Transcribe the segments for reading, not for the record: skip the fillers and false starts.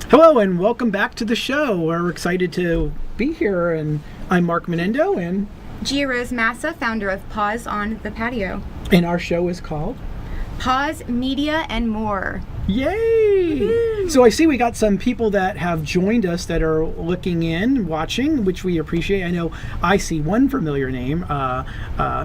Hello and welcome back to the show. We're excited to be here, and I'm Mark Menendo, and Gia Rose Massa, founder of Paws on the Patio. And our show is called Paws, Media, and More. Yay! Woo-hoo. So I see we got some people that have joined us that are looking in, watching, which we appreciate. I know I see one familiar name.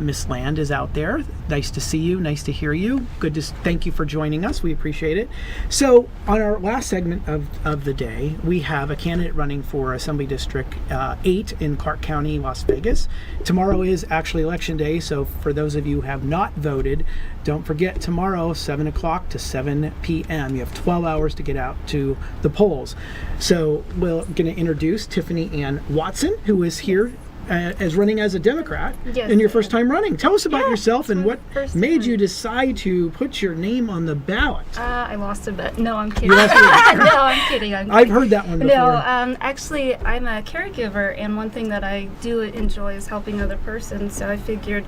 Miss Land is out there. Nice to see you. Nice to hear you. Good to thank you for joining us. We appreciate it. So on our last segment of the day, we have a candidate running for Assembly District 8 in Clark County, Las Vegas. Tomorrow is actually Election Day, so for those of you who have not voted, don't forget tomorrow, 7 o'clock to 7 p.m. You have 12 hours to get out to the polls. So we're going to introduce Tiffany Ann Watson, who is here as running as a Democrat in your first time running. Tell us about yourself and what made you decide to put your name on the ballot. I lost a bet. No, I'm kidding. No, I'm kidding. I've heard that one before. No, actually, I'm a caregiver, and one thing that I do enjoy is helping other persons, so I figured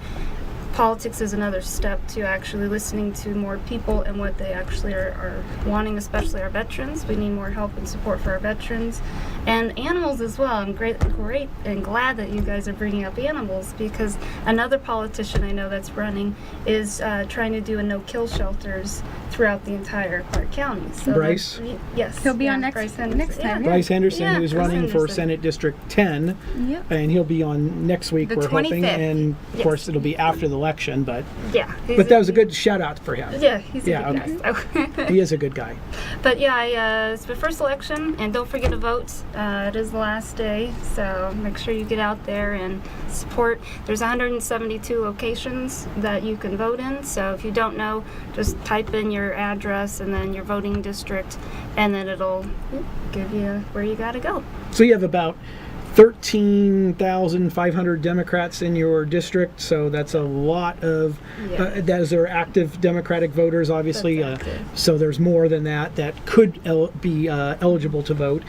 politics is another step to actually listening to more people and what they actually are wanting, especially our veterans. We need more help and support for our veterans and animals as well. I'm great and glad that you guys are bringing up animals, because another politician I know that's running is trying to do a no-kill shelters throughout the entire Clark County. So Bryce? Yes. He'll be on next time. Bryce Henderson, who's Bryce running for Henderson. Senate District 10, and he'll be on next week, The we're 25th. hoping, and of course it'll be after the election, but that was a good shout out for him. Yeah, he's a good guy. He is a good guy. But yeah, it's my first election, and don't forget to vote. It is the last day, so make sure you get out there and support. There's 172 locations that you can vote in, so if you don't know, just type in your address and then your voting district, and then it'll give you where you gotta go. So you have about 13,500 Democrats in your district, so that's a lot of, those are active Democratic voters, obviously, so there's more than that could be eligible to vote.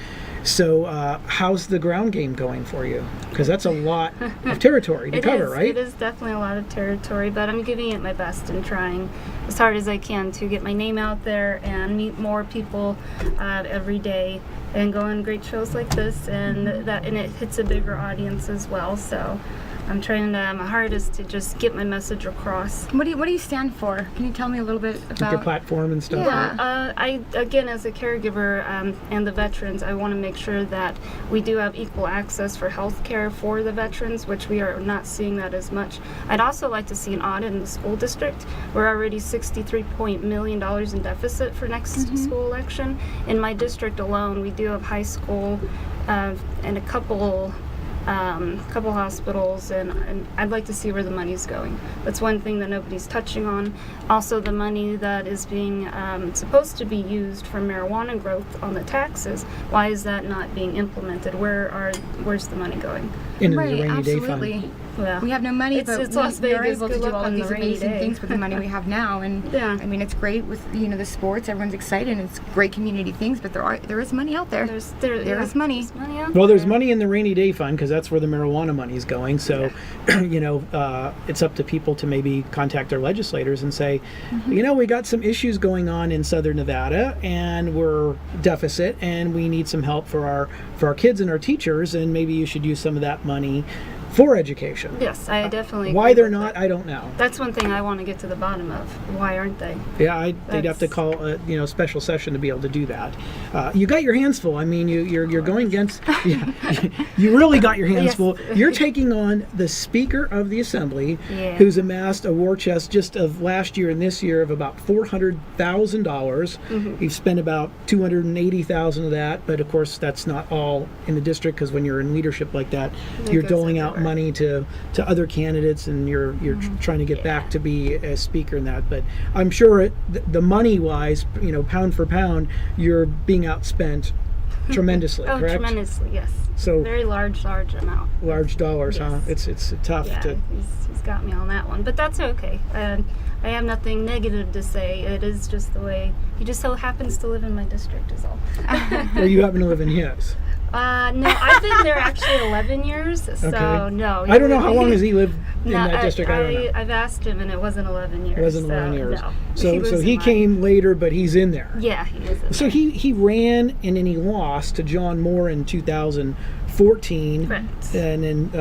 So how's the ground game going for you? Because that's a lot of territory to cover, right? It is definitely a lot of territory, but I'm giving it my best and trying as hard as I can to get my name out there and meet more people every day and go on great shows like this, and it hits a bigger audience as well. So I'm trying my hardest to just get my message across. What do you stand for? Can you tell me a little bit about your platform and stuff? Yeah. I again, as a caregiver and the veterans, I want to make sure that we do have equal access for health care for the veterans, which we are not seeing that as much. I'd also like to see an audit in the school district. We're already $63 million in deficit for next school election. In my district alone, we do have high school and a couple hospitals, and I'd like to see where the money's going. That's one thing that nobody's touching on. Also, the money that is being supposed to be used for marijuana growth on the taxes, why is that not being implemented? Where's the money going? In the rainy day fund. Well, we have no money, but it's Las we are Vegas. able to Good do luck all on of the these rainy amazing day. things with the money we have now. And I mean, it's great with the sports. Everyone's excited, and it's great community things. But there is money out there. There is money. There's money out Well, there's there. money in the rainy day fund, because that's where the marijuana money is going. So, it's up to people to maybe contact their legislators and say, we got some issues going on in Southern Nevada, and we're deficit, and we need some help for our kids and our teachers, and maybe you should use some of that money for education. Yes, I definitely Why agree they're with not, that. I don't know. That's one thing I want to get to the bottom of. Why aren't they? Yeah, they'd have to call a special session to be able to do that. You got your hands full. I mean, you're going against. You really got your hands full. You're taking on the Speaker of the Assembly, who's amassed a war chest just of last year and this year of about $400,000. You've spent about $280,000 of that, but of course that's not all in the district, because when you're in leadership like that, you're doling out money to other candidates, and you're trying to get back to be a speaker in that. But I'm sure the money wise, pound for pound, you're being outspent tremendously. Oh, correct? Tremendously, yes. So very large amount. Large dollars, huh? It's tough to. He's got me on that one, but that's okay. I have nothing negative to say. It is just the way. He just so happens to live in my district, is all. Or you happen to live in his. No, I've been there actually 11 years, so Okay. no. I don't know how long has he lived in that district? I don't know. I've asked him, and it wasn't 11 years. It wasn't 11 years. No. So he came later, but he's in there. Yeah, he is. So he ran, and then he lost to John Moore in 2014. Correct. And then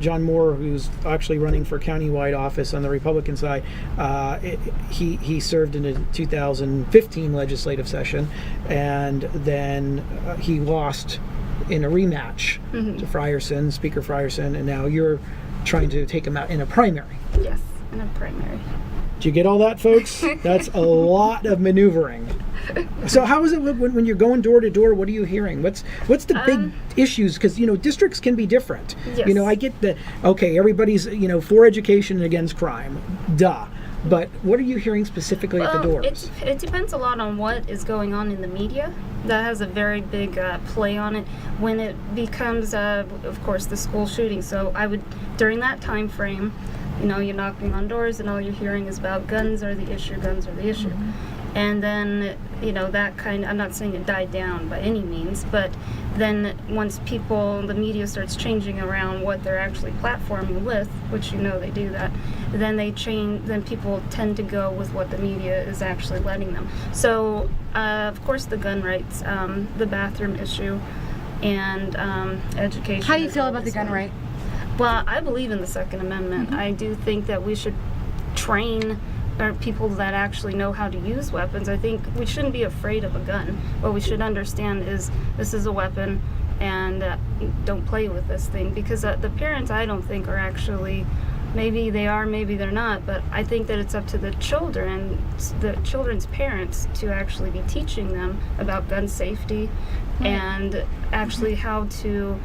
John Moore, who's actually running for countywide office on the Republican side, he served in the 2015 legislative session, and then he lost in a rematch to Frierson, Speaker Frierson, and now you're trying to take him out in a primary. Yes, in a primary. Do you get all that, folks? That's a lot of maneuvering. So how is it when you're going door to door? What are you hearing? What's the big issues? Because districts can be different. Yes. I get that. Okay, everybody's for education and against crime. Duh. But what are you hearing specifically at the doors? It depends a lot on what is going on in the media. That has a very big play on it. When it becomes, of course, the school shooting. So I would, during that time frame, you're knocking on doors and all you're hearing is about guns are the issue, guns are the issue. And then, that I'm not saying it died down by any means, but then once the media starts changing around what they're actually platforming with, which they do that, then people tend to go with what the media is actually letting them. So, of course, the gun rights, the bathroom issue, and education. How do you feel about the gun right? Well, I believe in the Second Amendment. I do think that we should train people that actually know how to use weapons. I think we shouldn't be afraid of a gun. What we should understand is this is a weapon, and don't play with this thing. Because the parents, I don't think, are actually, maybe they are, maybe they're not, but I think that it's up to the children's parents to actually be teaching them about gun safety and actually how to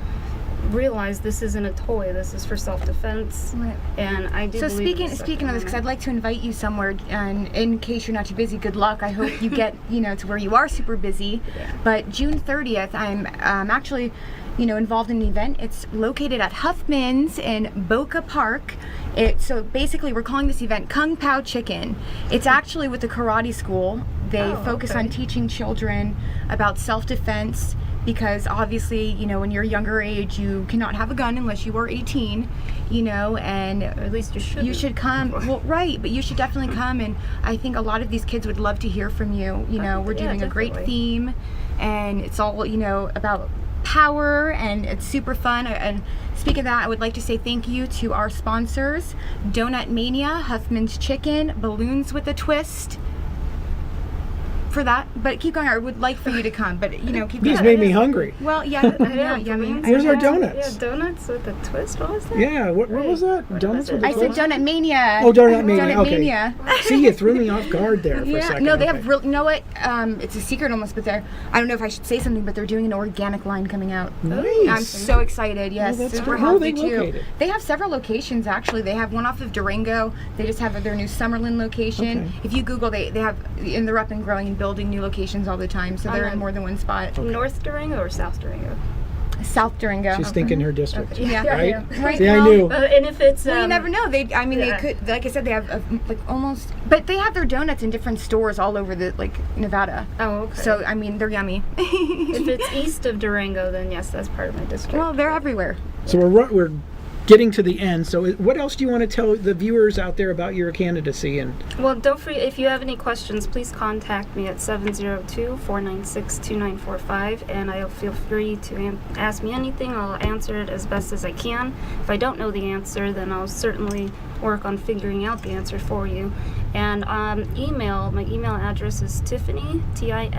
realize this isn't a toy. This is for self-defense. Right. And I do. So speaking of this, because I'd like to invite you somewhere, and in case you're not too busy, good luck. I hope you get to where you are super busy. Yeah. But June 30th, I'm actually involved in an event. It's located at Huffman's in Boca Park. So basically, we're calling this event Kung Pao Chicken. It's actually with the karate school. They focus on teaching children about self-defense. Because obviously, when you're younger age, you cannot have a gun unless you are 18, and or at least you should. You should come. Well, right, but you should definitely come, and I think a lot of these kids would love to hear from you. We're doing a great theme, and it's all, about power, and it's super fun. And speaking of that, I would like to say thank you to our sponsors, Donut Mania, Huffman's Chicken, Balloons with a Twist. For that, but keep going. I would like for you to come, but keep going. These made me hungry. Well, yeah, yummy. Where's our donuts? Yeah, donuts with a twist. What was that? Yeah, what was that? Donuts with a twist? I said Donut Mania. Oh, Donut Mania. Donut okay. Mania. See, you threw me off guard there for a second. No, they have real. You know what? It's a secret almost, but I don't know if I should say something, but they're doing an organic line coming out. Nice. I'm so excited. Yes, super healthy too. They have several locations actually. They have one off of Durango. They just have their new Summerlin location. Okay. If you Google, they have, and they're up and growing and building new locations all the time, so they're in more than one spot. Okay. North Durango or South Durango? South Durango. She's thinking her district. Okay. Yeah, right. See, I knew. And if it's, you never know. They could, like I said, they have almost, but they have their donuts in different stores all over Nevada. Oh, okay. So they're yummy. If it's east of Durango, then yes, that's part of my district. Well, they're everywhere. So we're getting to the end. So what else do you want to tell the viewers out there about your candidacy? Well, don't forget, if you have any questions, please contact me at 702-496-2945, and I'll feel free to ask me anything. I'll answer it as best as I can. If I don't know the answer, then I'll certainly work on figuring out the answer for you. And my email address is Tiffany, Tiffany,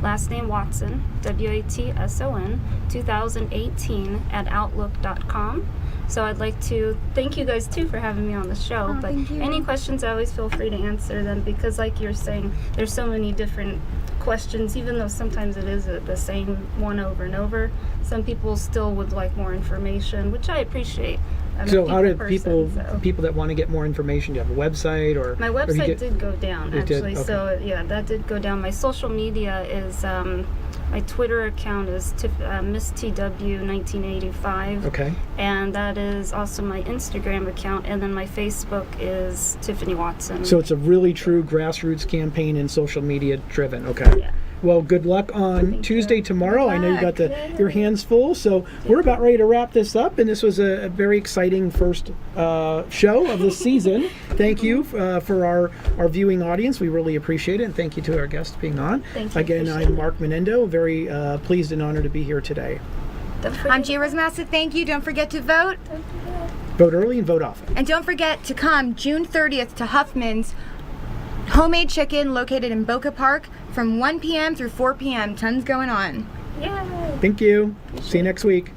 last name Watson, Watson, 2018 @outlook.com. So I'd like to thank you guys too for having me on the show. Oh, but thank you. Any questions, I always feel free to answer them, because like you're saying, there's so many different questions, even though sometimes it is the same one over and over. Some people still would like more information, which I appreciate. So how do people that want to get more information, do you have a website or? My website did go down actually. Okay. So yeah, that did go down. My social media is my Twitter account is Miss TW 1985. Okay. And that is also my Instagram account, and then my Facebook is Tiffany Watson. So it's a really true grassroots campaign and social media driven. Okay. Yeah. Well, good luck on Tuesday tomorrow. I know you got your hands full, so we're about ready to wrap this up. And this was a very exciting first show of the season. Thank you for our viewing audience. We really appreciate it, and thank you to our guests being on. Thank you. Again, I'm Mark Menendo. Very pleased and honored to be here today. I'm Gia Rosmassa. Thank you. Don't forget to vote. Vote early and vote often. And don't forget to come June 30th to Huffman's Homemade Chicken located in Boca Park from 1 p.m. through 4 p.m. Tons going on. Yay! Thank you. See you next week.